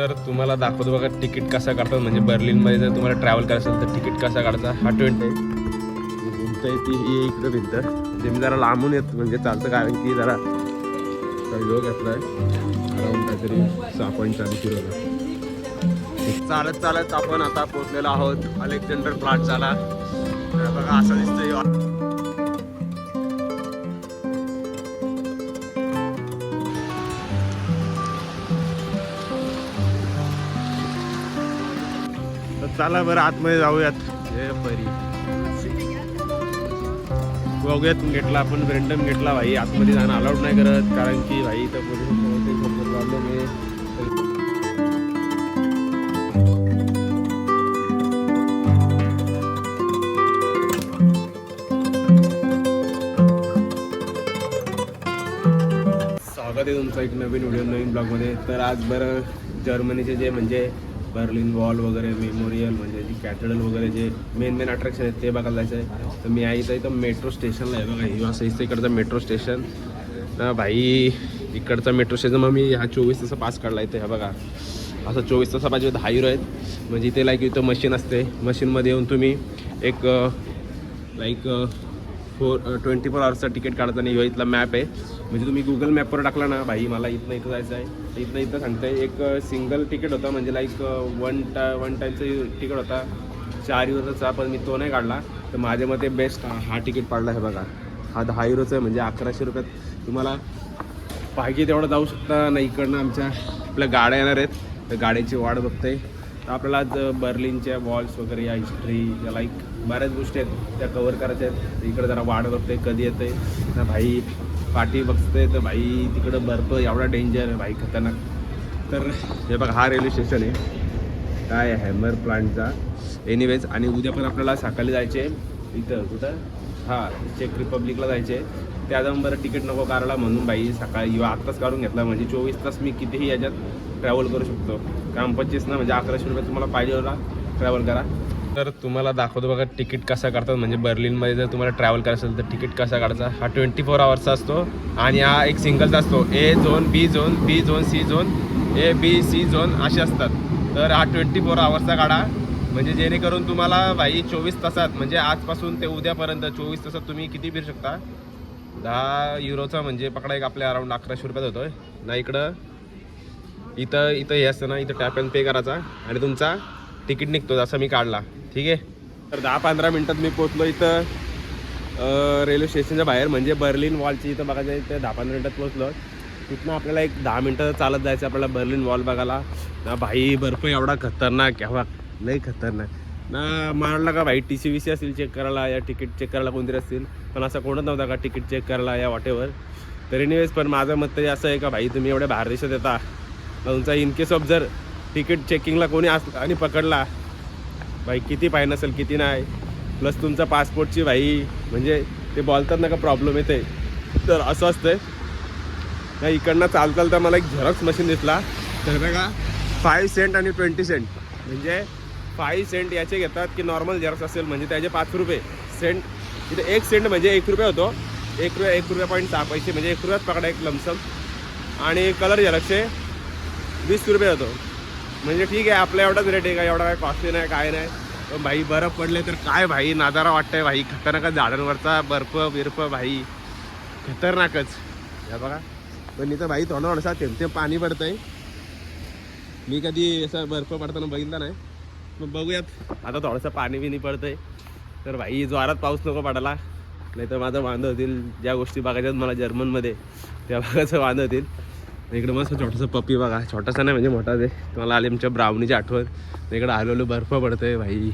तर तुम्हाला दाखवतो बघा तिकीट कसा काढतात. म्हणजे बर्लिनमध्ये जर तुम्हाला ट्रॅव्हल करायचं असेल तर तिकीट कसा काढायचा. हा भिंत आहे, भिंत आहे ती ही इकडे भिंत. म्हणजे मी जरा लांबून येत म्हणजे चालतं, कारण की जरा योग घेतला आहे अराऊंड काहीतरी 6.40 किलोमीटर. चालत चालत आपण आता पोहोचलेलो आहोत अलेक्झांडर प्लाझाला. बघा असं दिसतंय. चला बरं आतमध्ये जाऊयात. हे बरी बघूयात. घेतला आपण ब्रेंडम घेतला भाई. आतमध्ये जाणं अलाउड नाही करत, कारण की भाई इथं प्रॉब्लेम आहे. स्वागत आहे तुमचं एक नवीन व्हिडिओ नवीन ब्लॉगमध्ये. तर आज बरं जर्मनीचे जे म्हणजे बर्लिन वॉल वगैरे मेमोरियल म्हणजे जी कॅथेड्रल वगैरे जे मेन अट्रॅक्शन आहेत ते बघायला जायचं आहे. तर मी आहे इथं मेट्रो स्टेशनला आहे बघा. ही असं इकडचं मेट्रो स्टेशन ना भाई. इकडचा मेट्रो स्टेशन मग मी हा 24 तास पास काढला इथे. हा बघा असं 24 तासा पाहिजे 10 युरो आहेत. म्हणजे इथे लाईक इथं मशीन असते. मशीनमध्ये येऊन तुम्ही एक लाईक 24 आवर्सचा तिकीट काढता. आणि इथला मॅप आहे. म्हणजे तुम्ही गुगल मॅपवर टाकला ना भाई मला इथं जायचं आहे, इथं सांगताय. एक सिंगल तिकीट होता म्हणजे लाईक वन टाईमचं तिकीट होता 4 युरोचा, पण मी तो नाही काढला. तर माझ्या मते बेस्ट हा तिकीट काढला आहे बघा. हा 10 युरोचा आहे. म्हणजे 1100 रुपयात तुम्हाला पाहिजे तेवढं जाऊ शकता. नाही इकडनं आपल्या गाड्या येणार आहेत, तर गाड्याची वाट बघते. तर आपल्याला आज बर्लिनच्या वॉल्स वगैरे या हिस्ट्री या लाईक बऱ्याच गोष्टी आहेत त्या कवर करायच्या आहेत. इकडे जरा वाट बघते कधी येते ना भाई. पाठी बघते तर भाई तिकडं बर्फ एवढा डेंजर आहे भाई, खतरनाक. तर हे बघा हा रेल्वे स्टेशन आहे काय हॅमर प्लांटचा. एनिवेज आणि उद्या पण आपल्याला सकाळी जायचे इथं कुठं चेक रिपब्लिकला जायचे. त्या जाऊन बरं तिकीट नको काढला म्हणून भाई सकाळी आत्ताच काढून घेतला. म्हणजे 24 तास मी कितीही याच्यात ट्रॅव्हल करू शकतो. काम 25 ना म्हणजे 1100 रुपये तुम्हाला पाहिजे होला ट्रॅव्हल करा. तर तुम्हाला दाखवतो बघा तिकीट कसा काढतात. म्हणजे बर्लिनमध्ये जर तुम्हाला ट्रॅव्हल करायचं असेल तर तिकीट कसा काढायचा. हा 24 आवर्सचा असतो आणि हा एक सिंगलचा असतो. A zone, B zone, B zone, C zone, A B C zone असे असतात. तर हा 24 आवर्सचा काढा. म्हणजे जेणेकरून तुम्हाला भाई 24 तासात म्हणजे आजपासून ते उद्यापर्यंत 24 तासात तुम्ही किती फिरू शकता. 10 युरोचा म्हणजे पकडा एक आपल्या अराऊंड 1100 रुपयात होतोय ना. इथं हे असतं ना, इथं टॅप अँड पे करायचा आणि तुमचा तिकीट निघतो. जसं मी काढला ठीक आहे. तर 10-15 मिनटात मी पोचलो इथं रेल्वे स्टेशनच्या बाहेर. म्हणजे बर्लिन वॉलची इथं बघायचं इथं 10-15 मिनटात पोचलो. तिथनं आपल्याला एक 10 मिनटं चालत जायचं आपल्याला बर्लिन वॉल बघायला ना भाई. बर्फ एवढा खतरनाक एवढा लई खतरनाक ना. मारला का भाई TC असतील चेक करायला या तिकीट चेक करायला कोणतरी असतील, पण असं कोणच नव्हता का तिकीट चेक करायला या वॉटेवर. तर एनिवेज पण माझं मत तरी असं आहे का भाई तुम्ही एवढ्या बाहेर देशात येता, तुमचा इन केस ऑफ जर तिकीट चेकिंगला कोणी आणि पकडला भाई किती फाईन असेल किती नाही, प्लस तुमचा पासपोर्टची भाई म्हणजे ते बोलतात ना का प्रॉब्लेम येते. तर असं असतंय ना. इकडनं चालता मला एक झेरॉक्स मशीन दिसला. तर बघा 5 सेंट आणि 20 सेंट म्हणजे 5 सेंट याचे घेतात की नॉर्मल झेरॉक्स असेल म्हणजे त्याचे 5 रुपये. सेंट इथे 1 सेंट म्हणजे 1 रुपये होतो. 1 रुपया.6 पैसे म्हणजे 1 रुपयात पकडा एक लमसम. आणि कलर झेरॉक्सचे 20 रुपये होतो. म्हणजे ठीक आहे आपल्या एवढाच रेट आहे का, एवढा काय कॉस्टली नाही काय नाही. पण भाई बर्फ पडले तर काय भाई नादारा वाटतंय भाई. खतरनाकच झाडांवरचा बर्फ भाई खतरनाकच. या बघा पण इथं भाई थोडा थेंब पाणी पडतंय. मी कधी असं बर्फ पडताना बघितला नाही. मग बघूयात आता थोडंसं पाणी बिनी पडतंय. तर भाई जोरात पाऊस नको पडायला, नाही तर माझं वांदं होतील. ज्या गोष्टी बघायच्यात मला जर्मनमध्ये त्या बघायचं वांदं होतील. इकडं मस्त छोटंसं पप्पी बघा. छोटासा नाही म्हणजे मोठा ते. तुम्हाला आले आमच्या ब्राउनीची आठवण. इकडं हलवलं बर्फ पडतंय भाई.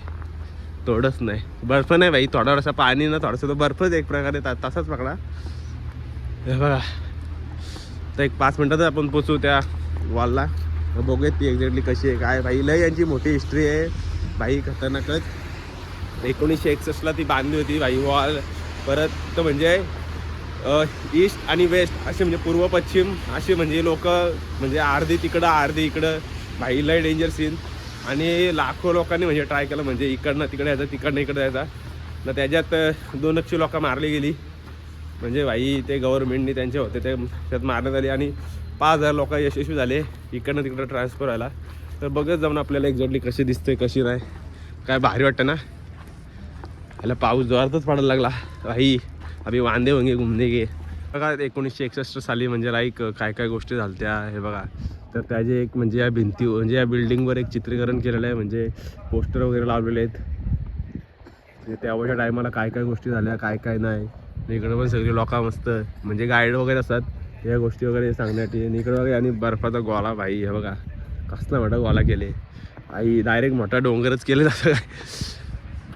थोडंच नाही बर्फ नाही भाई, थोडासा पाणी ना थोडंसं तो बर्फच एक प्रकारे तसाच पकडा. हे बघा तर एक 5 मिनटात आपण पोचू त्या वॉलला. बघूयात ती एक्झॅक्टली कशी आहे काय. भाई लय यांची मोठी हिस्ट्री आहे भाई खतरनाकच. 1961ला ती बांधली होती भाई वॉल. परत तर म्हणजे ईस्ट आणि वेस्ट असे म्हणजे पूर्व पश्चिम असे म्हणजे लोक म्हणजे अर्धी तिकडं अर्धी इकडं भाई लय डेंजर सीन. आणि लाखो लोकांनी म्हणजे ट्राय केलं म्हणजे इकडनं तिकडे यायचं तिकडनं इकडं यायचा ना. त्याच्यात 200 लोक मारली गेली. म्हणजे भाई ते गव्हर्नमेंटनी त्यांचे होते ते त्यात मारण्यात आली. आणि 5,000 लोक यशस्वी झाले इकडनं तिकडं ट्रान्सफर व्हायला. तर बघत जाऊन आपल्याला एक्झॅक्टली कशी दिसते कशी नाही. काय भारी वाटतं ना. ह्याला पाऊस जोरातच पडायला लागला भाई. अभि वांदे होंगे घुमने गे. बघा 1961 साली म्हणजे लाईक काय काय गोष्टी झाल्या हे बघा. तर त्याचे एक म्हणजे या भिंती म्हणजे या बिल्डिंगवर एक चित्रीकरण केलेलं आहे. म्हणजे पोस्टर वगैरे लावलेले आहेत. त्यावेळच्या टायमाला काय काय गोष्टी झाल्या काय काय नाही. इकडं पण सगळी लोक मस्त म्हणजे गाईड वगैरे असतात या गोष्टी वगैरे सांगण्यासाठी. इकडं बघा आणि बर्फाचा गोळा भाई हे बघा कसला मोठा गोळा केले आई. डायरेक्ट मोठा डोंगरच केले जातं काय.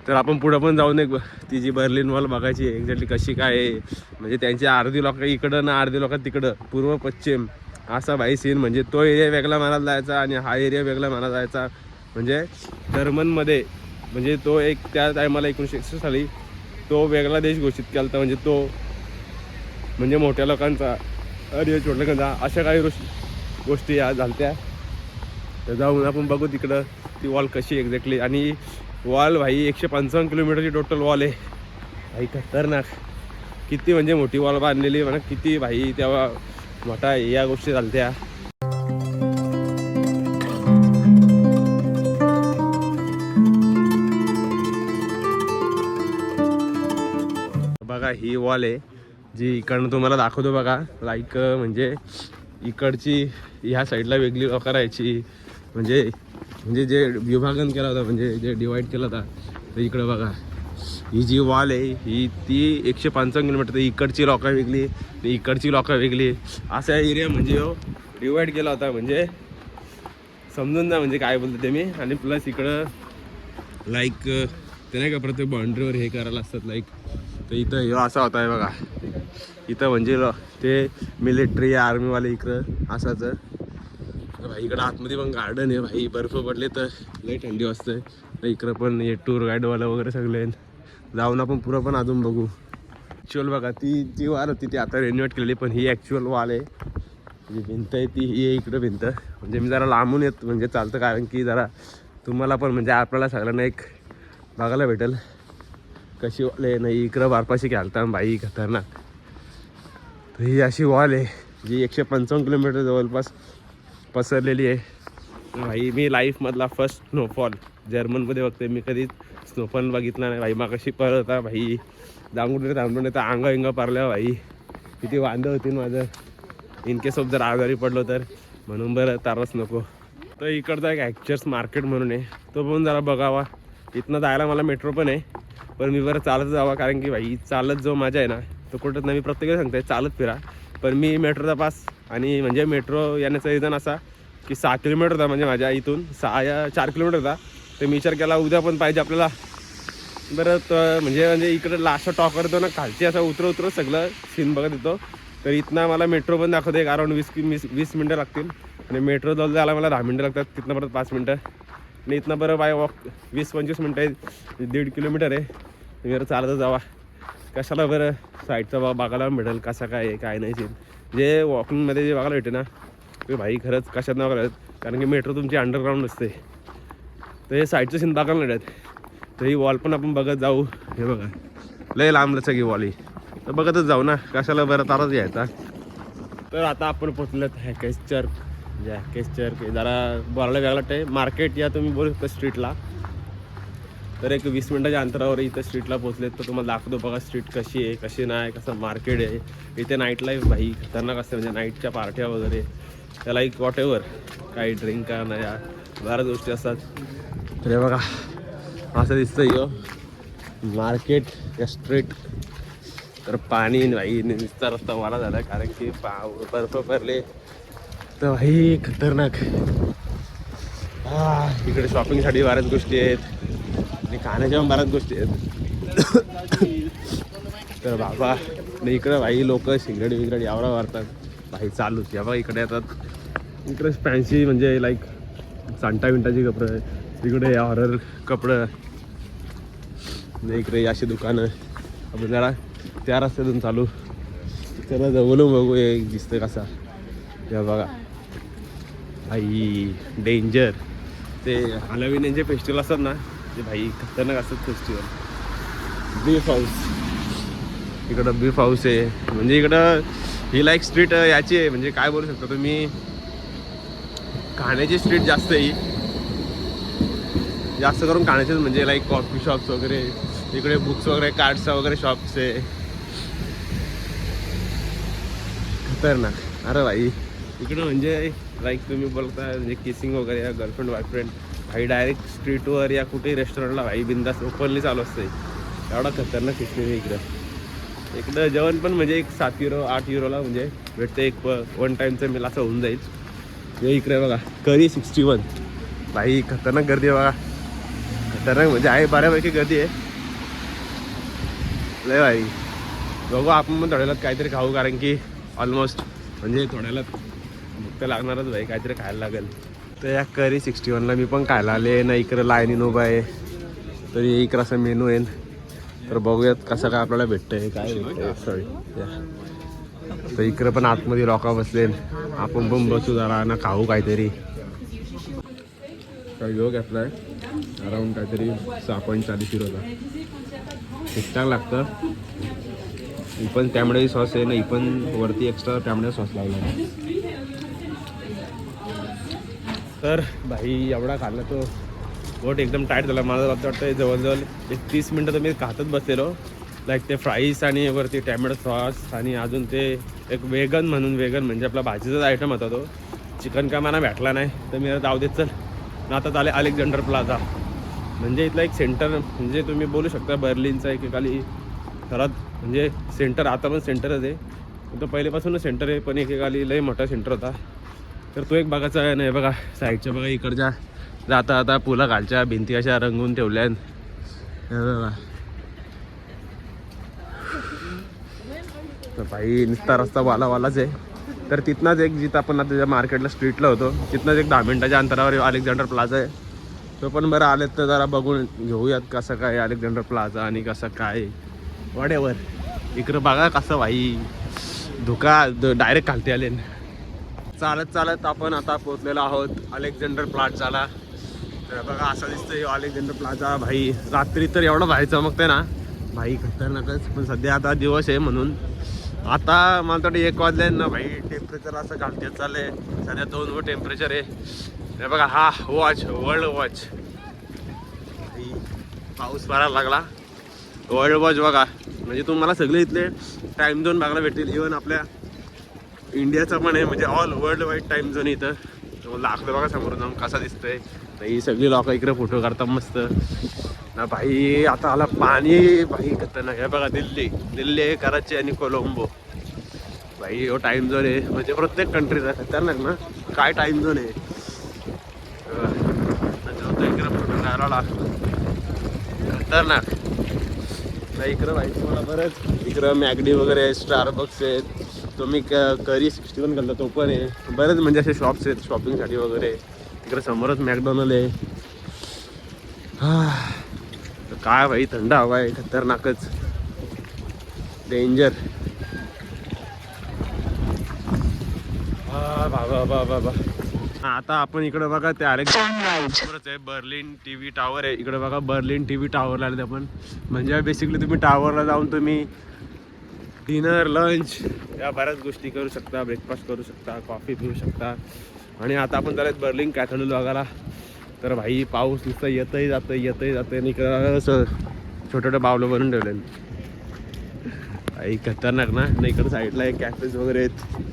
तर आपण पुढं पण जाऊन एक ती जी बर्लिन वॉल बघायची एक्झॅक्टली कशी काय आहे. म्हणजे त्यांची अर्धी लोक इकडं ना अर्धी लोक तिकडं पूर्व पश्चिम असा भाई सीन. म्हणजे तो एरिया वेगळा मानायला जायचा आणि हा एरिया वेगळा मानायला जायचा. म्हणजे जर्मनमध्ये म्हणजे तो एक त्या टायमाला 1961 साली तो वेगळा देश घोषित केला होता. म्हणजे तो म्हणजे मोठ्या लोकांचा आणि छोट्या लोकांचा अशा काही गोष्टी या झाल्या. तर जाऊन आपण बघू तिकडं ती वॉल कशी एक्झॅक्टली. आणि वॉल भाई 155 किलोमीटरची टोटल वॉल आहे भाई. खतरनाक किती म्हणजे मोठी वॉल बांधलेली म्हणा किती भाई. तेव्हा मोठा या गोष्टी झाल्या. बघा ही वॉल आहे जी इकडनं तुम्हाला दाखवतो बघा. लाईक म्हणजे इकडची ह्या साईडला वेगळी लोक राहायची. म्हणजे म्हणजे जे विभागन केला होता म्हणजे जे डिवाईड केला होता. तर इकडं बघा ही जी वॉल आहे ही ती 155 किलोमीटर. इकडची लोक वेगळी इकडची लोक वेगळी असा एरिया म्हणजे डिवाईड केला होता. म्हणजे समजून जा म्हणजे काय बोलतो ते मी. आणि प्लस इकडं लाईक ते नाही का प्रत्येक बाउंड्रीवर हे करायला असतात लाईक. तर इथं हे असा होता आहे बघा. इथं म्हणजे ते मिलिटरी आर्मीवाले इकडं असायचं. भाई इकडं आतमध्ये पण गार्डन आहे भाई. बर्फ पडले तर लई थंडी वाजते. तर इकडं पण हे टूर गाईडवाला वगैरे सगळे जाऊन आपण पुरं पण अजून बघू. ॲक्च्युअल बघा ती जी वॉल होती ती आता रिन्युएट केलेली. पण ही ॲक्च्युअल वॉल आहे जी भिंत आहे ती ही आहे इकडं भिंत. म्हणजे मी जरा लांबून येत म्हणजे चालतं कारण की जरा तुम्हाला पण म्हणजे आपल्याला सगळ्यांना एक बघायला भेटेल कशी वॉल आहे. नाही इकडं बारपाशी घालता भाई खतरनाक. तर ही अशी वॉल आहे जी 155 किलोमीटर जवळपास पसरलेली आहे. भाई मी लाईफमधला फर्स्ट स्नोफॉल जर्मनमध्ये बघते. मी कधीच स्नोफॉल बघितला नाही भाई. मागाशी परत होता भाई जांगून थांबून येतं अंग पारल्या भाई. किती वांदं होतील माझं इनकेस ऑफ जर आजारी पडलो तर. म्हणून बरं तारच नको. तर इकडचा एक ॲक्चर्स मार्केट म्हणून आहे तो पण जरा बघावा. इथनं जायला मला मेट्रो पण आहे पण मी बरं चालत जावा कारण की भाई चालत जो माझा आहे ना तो कुठंच नाही. मी प्रत्येकाला सांगते चालत फिरा. पण मी मेट्रोचा पास आणि म्हणजे मेट्रो येण्याचा रिझन असा की 6 किलोमीटर होता म्हणजे माझ्या इथून 6 या 4 किलोमीटर होता. तर मी विचार केला उद्या पण पाहिजे आपल्याला. बरं म्हणजे इकडं लास्ट टॉक करतो ना खालची असं उतरत सगळं सीन बघत येतो. तर इथनं मला मेट्रो पण दाखवते. एक अराउंड 20 मिनटं लागतील. आणि मेट्रो जवळ जायला मला 10 मिनटं लागतात. तिथनं परत 5 मिनटं. आणि इथनं बरं बाय वॉक 20-25 मिनटं आहे. 1.5 किलोमीटर आहे. तुम्ही बरं चालत जावा. कशाला बरं साईडचा बघायला भेटेल कसा काय आहे काय नाही सीन. जे वॉकिंगमध्ये जे बघायला भेटे ना ते भाई खरंच कशात नाही बघायला. कारण की मेट्रो तुमची अंडरग्राऊंड नसते. तर हे साईडचं सीन बघायला मिळत. तर ही वॉल पण आपण बघत जाऊ. हे बघा लय लांब सगळी वॉल ही. तर बघतच जाऊ ना कशाला बरं तारच यायचा. तर आता आपण पोचलेत हॅकेस चर्च. म्हणजे हॅकेस चर्च जरा बोलायला वेगळा वाटते. मार्केट या तुम्ही बोलू शकता स्ट्रीटला. तर एक 20 मिनटाच्या अंतरावर इथं स्ट्रीटला पोचलेत. तर तुम्हाला दाखवतो बघा स्ट्रीट कशी आहे कशी नाही कसं मार्केट आहे. इथे नाईट लाईफ भाई खतरनाक असते. म्हणजे नाईटच्या पार्ट्या वगैरे त्याला एक वॉटेवर काही ड्रिंक का नाही बऱ्याच गोष्टी असतात. तर हे बघा असं दिसतं यो मार्केट या स्ट्रीट. तर पाणी भाई नुसता रस्ता वाला झाला कारण की बर्फ पडले तर भाई खतरनाक. इकडे शॉपिंगसाठी बऱ्याच गोष्टी आहेत आणि खाण्याच्या पण बऱ्याच गोष्टी आहेत. तर बाबा इकडं भाई लोक सिगरेट बिगरेट यावरा मारतात भाई चालूच. या बघा इकडे येतात. इकडे फॅन्सी म्हणजे लाईक सांटा विंटाची कपडं. इकडे हॉरर कपडं. इकडे अशी दुकानं. आपण जरा त्या रस्त्यातून चालू त्याला जवळून बघू एक दिसतं कसा. या बघा भाई डेंजर. ते हॅलोवीन यांचे फेस्टिवल असतात ना ते भाई खतरनाक असतात फेस्टिवल. बीफ हाऊस इकडं बीफ हाऊस आहे. म्हणजे इकडं ही लाईक स्ट्रीट याची आहे, म्हणजे काय बोलू शकता तुम्ही, खाण्याची स्ट्रीट जास्त आहे ही, जास्त करून खाण्याचेच, म्हणजे लाईक कॉफी शॉप्स वगैरे, इकडे बुक्स वगैरे, कार्ड्सचा वगैरे शॉप्स आहे. खतरनाक. अरे भाई इकडं म्हणजे लाईक तुम्ही बोलता म्हणजे किसिंग वगैरे या गर्लफ्रेंड बॉयफ्रेंड भाई डायरेक्ट स्ट्रीटवर या कुठेही रेस्टॉरंटला भाई बिंदास ओपनली चालू असते. एवढा खतरनाक सिस्टम आहे इकडं जेवण पण म्हणजे एक 7 युरो 8 युरोला म्हणजे भेटते. एक वन टाईमचं मेल असं होऊन जाईल. हे इकडे बघा करी 61 भाई खतरनाक गर्दी आहे बघा. खतरनाक म्हणजे आहे, बऱ्यापैकी गर्दी आहे लय भाई. बघू आपण पण थोड्याला काहीतरी खाऊ, कारण की ऑलमोस्ट म्हणजे थोड्याला भूक तर लागणारच भाई, काहीतरी खायला लागेल. तर या करी 61ला मी पण खायला आले ना. इकडं लाईनीन उभा आहे, तरी इकडं असं मेनू आहे. तर बघूयात कसं काय आपल्याला भेटतंय, काय भेटतंय. सॉरी तर इकडं पण आतमध्ये लोका बसले, आपण पण बसू जरा ना, खाऊ काहीतरी. काय घेऊ घेतलाय अराऊंड काहीतरी 6.40 युरोचा. ठीकठाक लागतं. ही पण टॅमडे सॉस आहे ना, ही पण वरती एक्स्ट्रा टॅमडे सॉस लावला आहे. तर भाई एवढा खाल्ला तो पोट एकदम टाईट झाला माझं. वाटतं जवळजवळ 30 मिनटं तर मी खातच बसलेलो. लाईक ते फ्राईस आणि वरती टॅमॅटो सॉस आणि अजून ते एक वेगन म्हणजे आपला भाजीचाच आयटम होता तो. चिकन का मला भेटला नाही, तर मी जाऊ देत चल ना. आता आले अलेक्झांडर प्लाझा, म्हणजे इथलं एक सेंटर, म्हणजे तुम्ही बोलू शकता बर्लिनचा एकेकाली सर्वात म्हणजे सेंटर. आता पण सेंटरच आहे, तो पहिलेपासूनच सेंटर आहे, पण एकेकाली लई मोठा सेंटर होता. तर तो एक बघायचा आहे. नाही बघा साईडच्या बघा इकडच्या जाता आता पुला खालच्या भिंती अशा रंगवून ठेवल्या आहेत बघा. तर भाई नुसता रस्ता वालाच आहे. तर तिथनंच एक जिथं आपण आता मार्केटला स्ट्रीटला होतो तिथनंच एक 10 मिनिटाच्या अंतरावर अलेक्झांडर प्लाझा आहे. तो पण बरं आलेत तर जरा बघून घेऊयात कसं काय अलेक्झांडर प्लाझा आणि कसं काय वडेवर. इकडं बघा कसं भाई धुका डायरेक्ट खालते आले. चालत आपण आता पोहोचलेलो आहोत अलेक्झांडर प्लाझाला. तर बघा असं दिसतंय अलेक्झांडर प्लाझा. भाई रात्री तर एवढं भाई चमकतंय ना भाई, खतरनाकच. पण सध्या आता दिवस आहे म्हणून आता मला वाटतं 1 वाजले ना भाई. टेम्परेचर असं घालते चाललंय सध्या 2 टेम्परेचर आहे. हे बघा हा वॉच, वर्ल्ड वॉच. भाई पाऊस पडायला लागला. वर्ल्ड वॉच बघा, म्हणजे तुम्हाला सगळे इथले टाईम झोन बघायला भेटतील. इव्हन आपल्या इंडियाचा पण आहे, म्हणजे all world wide time zone इथं. लागलं बघा समोर जाऊन कसा दिसतंय. ही सगळी लोक इकडे फोटो काढतात मस्त ना भाई. आता आला पाणी भाई खतरनाक. हे बघा दिल्ली कराची आणि कोलंबो भाई. हो टाईम झोन आहे, म्हणजे प्रत्येक कंट्रीचा खतरनाक ना काय टाईम झोन आहे. इकडे फोटो काढायला खतरनाक. नाही इकडं भाई तुम्हाला बरंच इकडं मॅगडी वगैरे आहे, स्टारबक्स आहेत. तुम्ही करी 61 घालता तो पण आहे. बरेच म्हणजे असे शॉप्स आहेत शॉपिंगसाठी वगैरे. तिकडे समोरच मॅकडॉनल्ड आहे. काय भाई थंड हवा आहे, खतरनाकच डेंजर. बाबा आता आपण इकडे बघा ते समोरच आहे बर्लिन TV टावर आहे. इकडे बघा बर्लिन TV टावरला आले आपण. म्हणजे बेसिकली तुम्ही टावरला जाऊन तुम्ही डिनर लंच या बऱ्याच गोष्टी करू शकता. ब्रेकफास्ट करू शकता, कॉफी पिऊ शकता. आणि आता आपण चालत बर्लिन कॅथेड्रल बघायला. तर भाई पाऊस नुसतं येतही जातं आणि इकडं असं छोटं बावलं बनवून ठेवलं भाई. खतरनाक ना. इकडं साईडला एक कॅफेज वगैरे आहेत.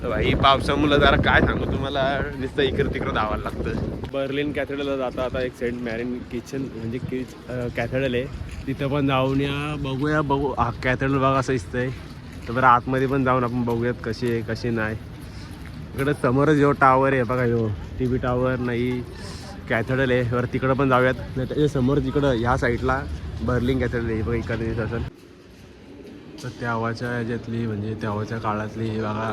तर भाई पावसामुळं जरा काय सांगू तुम्हाला, नुसतं इकडं तिकडं धावायला लागतं. बर्लिन कॅथेड्रलला जाता आता एक सेंट मॅरिन किचन म्हणजे कॅथेड्रल आहे, तिथं पण जाऊन या बघू. हा कॅथेड्रल बघा असं दिसतंय. तर बरं आतमध्ये पण जाऊन आपण बघूयात कशी आहे कशी नाही. इकडं समोरच जो टावर आहे बघा, जो TV टावर नाही कॅथेड्रल आहे. वर तिकडं पण जाऊयात. नाही त्याच्या समोर तिकडं ह्या साईडला बर्लिन कॅथेड्रल आहे बघा. इकडे दिसत असेल तर तेव्हाच्या ह्याच्यातली म्हणजे तेव्हाच्या काळातली बघा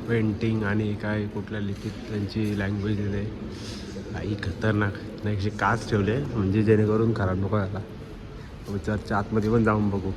पेंटिंग आणि काय कुठल्या लिखित त्यांची लँग्वेज आहे. काही खतरनाक नाही काच ठेवले म्हणजे जेणेकरून खराब नको याला. चर्चच्या आतमध्ये पण जाऊन बघू.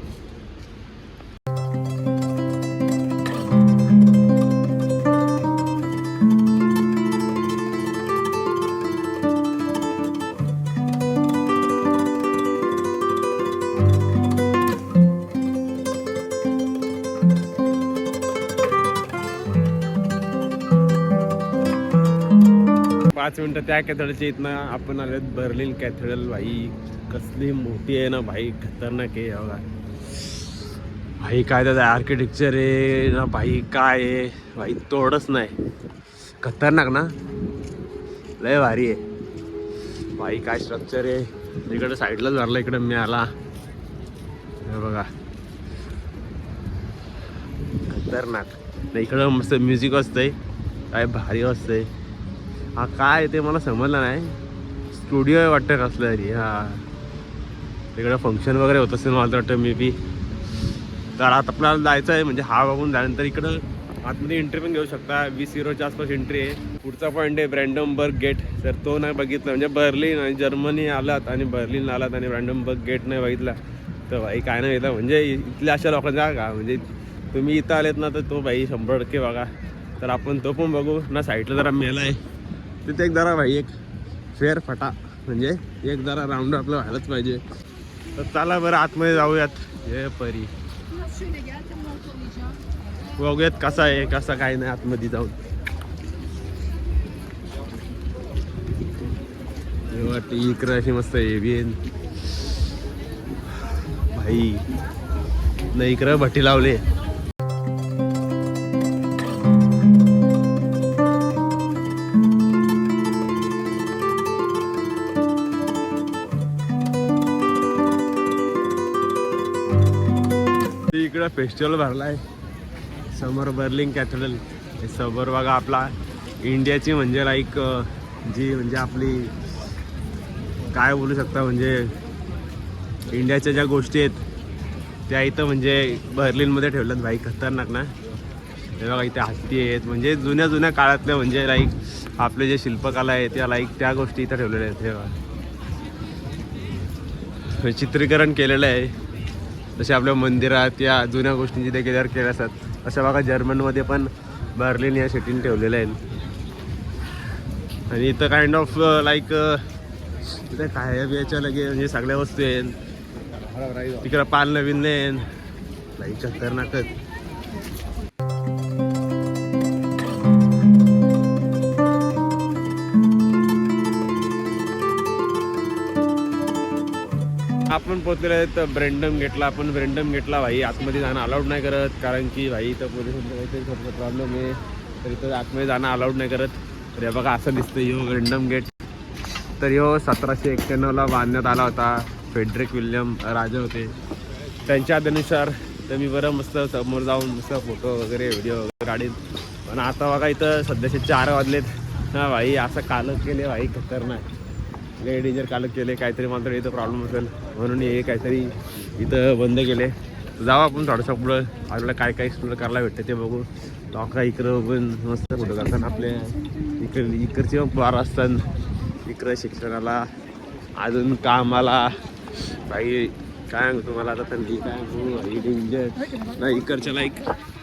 5 मिनटं त्या कॅथेड्रलच्या इथनं आपण आलो बर्लिन कॅथेड्रल. भाई कसली मोठी आहे ना भाई, खतरनाक आहे बघा भाई. काय त्याचं आर्किटेक्चर आहे ना भाई, काय आहे भाई, तोडच नाही. खतरनाक ना, लय भारी आहे भाई. काय स्ट्रक्चर आहे. इकडे साईडला झालं, इकडे मी आला हे बघा, खतरनाक. नाही इकडं मस्त म्युझिक असतंय, काय भारी असतंय. हा काय ते मला समजलं नाही, स्टुडिओ आहे वाटतं कसलं तरी. हा तिकडं फंक्शन वगैरे होत असेल मला वाटतं मे बी. तर आता आपल्याला जायचं आहे, म्हणजे हा बघून झाल्यानंतर इकडं आतमध्ये एंट्री पण घेऊ शकता. 20 युरोच्या आसपास एंट्री आहे. पुढचा पॉईंट आहे ब्रँडनबर्ग गेट. तर तो नाही बघितला, म्हणजे बर्लिन आणि जर्मनी आलात आणि बर्लिन आलात आणि ब्रँडनबर्ग गेट नाही बघितला तर भाई काय नाही येतं. म्हणजे इथल्या अशा लोकांचा का, म्हणजे तुम्ही इथं आलेत ना तर तो भाई 100% बघा. तर आपण तो पण बघू ना. साईडला जरा मेला आहे तिथे एक जरा भाई, एक फेर फटा, म्हणजे एक जरा राऊंड आपलं व्हायलाच पाहिजे. तर चला बरं आतमध्ये जाऊयात. हे परी बघूयात कसा आहे कसा काय नाही आतमध्ये जाऊन. इकडं अशी मस्त एव्हियन भाई, नाही इकडं भट्टी लावले. इकडं फेस्टिवल भरलाय समोर बर्लिन कॅथेड्रल. समोर बघा आपला इंडियाची म्हणजे लाईक जी म्हणजे आपली काय बोलू शकता, म्हणजे इंडियाच्या ज्या गोष्टी आहेत त्या इथं म्हणजे बर्लिनमध्ये ठेवल्यात भाई. खतरनाक ना. हे बघा इथे हत्ती आहेत, म्हणजे जुन्या जुन्या काळातल्या, म्हणजे लाईक आपले जे शिल्पकला आहे त्या लाईक त्या गोष्टी इथं ठेवलेल्या आहेत. हे बघा चित्रीकरण केलेलं आहे. जसे आपल्या मंदिरात या जुन्या गोष्टींची देखील केल्या असतात, अशा बघा जर्मनमध्ये पण बर्लिन या सिटीने ठेवलेलं आहे. आणि इथं काइंड ऑफ लाईक इथं काय बियाच्या लगे म्हणजे सगळ्या वस्तू आहेत. तिकडं पाल नवीन लेन लाईक खतरनाकच. आपण पोहोचलेलो आहे तर ब्रँडम गेटला. आपण ब्रँडम गेटला भाई आतमध्ये जाणं अलाउड नाही करत, कारण की भाई इथं पोलिसांचा काहीतरी थोडंसं प्रॉब्लेम आहे. तर इथं आतमध्ये जाणं अलाउड नाही करत. तर हे बघा असं दिसतं ह्यो ब्रँडम गेट. तर ह्यो 1791ला बांधण्यात आला होता. फेडरिक विल्यम राजा होते त्यांच्या आदेशानुसार. तर मी बरं मस्त समोर जाऊन मस्त फोटो वगैरे व्हिडिओ वगैरे काढीन. पण आता बघा इथं सध्याचे 4 वाजलेत. हा भाई असं कालच केले भाई, खतरनाक. लेडी जर कालच केले काहीतरी, मात्र इथं प्रॉब्लेम असेल म्हणून हे काहीतरी इथं बंद केले. जाऊ आपण थोडंसं पुढं, आपल्याला काय काय एक्सप्लोर करायला भेटते ते बघू. लोका इकडं पण मस्त फोटो काढतात आपले. इकडचे पण बार असतात इकडं शिक्षणाला, अजून कामाला. भाई काय सांगू तुम्हाला आता, थंडी काय सांगू भाई, डेंजर नाही. इकडच्या लाईक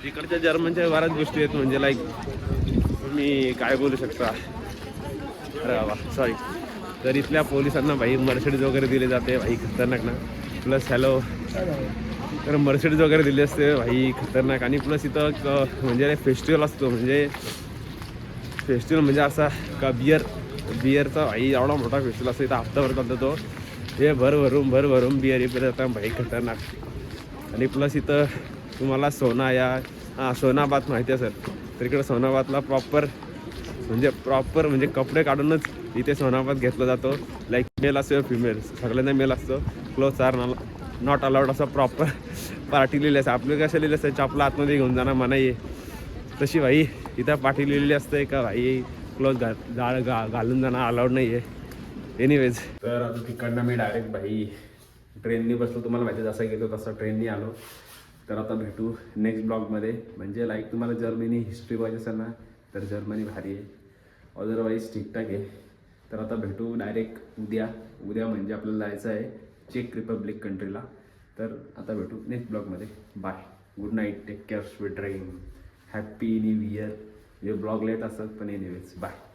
इकडच्या जर्मनच्या बऱ्याच गोष्टी आहेत, म्हणजे लाईक तुम्ही काय बोलू शकता. अरे वा सॉरी. तर इथल्या पोलिसांना भाई मर्सिडीज वगैरे दिले जाते भाई, खतरनाक ना. प्लस हॅलो, तर मर्सिडीज वगैरे दिले असते भाई, खतरनाक. आणि प्लस इथं म्हणजे फेस्टिवल असतो, म्हणजे फेस्टिवल म्हणजे असा का बिअरचा भाई एवढा मोठा फेस्टिवल असतो इथं. हफ्ताभर चालतो तो. हे भरभरून बिअर हे जातात भाई, खतरनाक. आणि प्लस इथं तुम्हाला सोनाबाद माहिती असेल तर इकडं सोनाबादला प्रॉपर म्हणजे कपडे काढूनच इथे सोनाबाद घेतला जातो. लाईक मेल असतो फिमेल सगळ्यांना मेल असतो. क्लोथ्स आर नॉट अलाउड असं प्रॉपर पार्टी लिहिली असते. आपले कशा लिहिलं असतं चपला आतमध्ये घेऊन जाणं मनाई आहे, तशी भाई इथं पाठी लिहिलेली असते का भाई क्लोथ घालून जाणं अलाउड नाही आहे. एनिवेज, तर आता तिकडनं मी डायरेक्ट भाई ट्रेननी बसलो. तुम्हाला माहिती जसं गेलो तसं ट्रेननी आलो. तर आता भेटू नेक्स्ट ब्लॉगमध्ये. म्हणजे लाईक तुम्हाला जर्मनी हिस्ट्री पाहिजे असेल ना तर जर्मनी भारी आहे, अदरवाईज ठीकठाक आहे. तर आता भेटू डायरेक्ट उद्या म्हणजे आपल्याला जायचं आहे चेक रिपब्लिक कंट्रीला. तर आता भेटू नेक्स्ट ब्लॉगमध्ये. Bye, good night, take care, sweet dream, happy new year. हे ब्लॉग लेट असतात पण एनिवेज बाय.